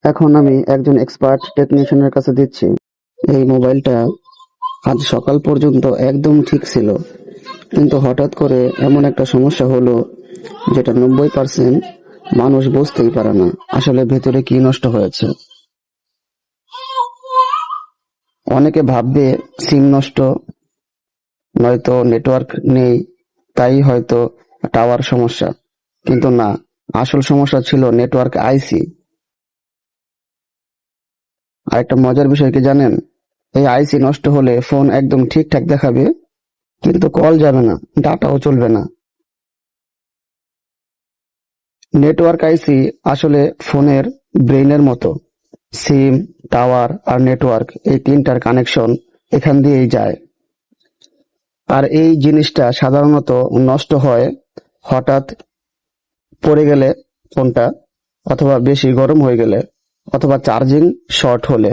এখন আমি একজন এক্সপার্ট টেকনিশিয়ানের কাছে দিচ্ছি। এই মোবাইলটা আজ সকাল পর্যন্ত একদম ঠিক ছিল, কিন্তু হঠাৎ করে এমন একটা সমস্যা হলো যেটা 90% মানুষ বুঝতেই পারে না আসলে ভেতরে কি নষ্ট হয়েছে। অনেকে ভাববে সিম নষ্ট, নয়তো নেটওয়ার্ক নেই, তাই হয়তো টাওয়ার সমস্যা, কিন্তু না, আসল সমস্যা ছিল নেটওয়ার্ক আইসি। আরেকটা মজার বিষয় কি জানেন? এই আইসি নষ্ট হলে ফোন একদম ঠিকঠাক দেখাবে, কিন্তু কল যাবে না, ডাটাও চলবে না। নেটওয়ার্ক আইসি আসলে ফোনের ব্রেইনের মতো। সিম, টাওয়ার আর নেটওয়ার্ক এই তিনটার কানেকশন এখান দিয়েই যায়। আর এই জিনিসটা সাধারণত নষ্ট হয় হঠাৎ পড়ে গেলে ফোনটা, অথবা বেশি গরম হয়ে গেলে, অথবা চার্জিং শর্ট হলে।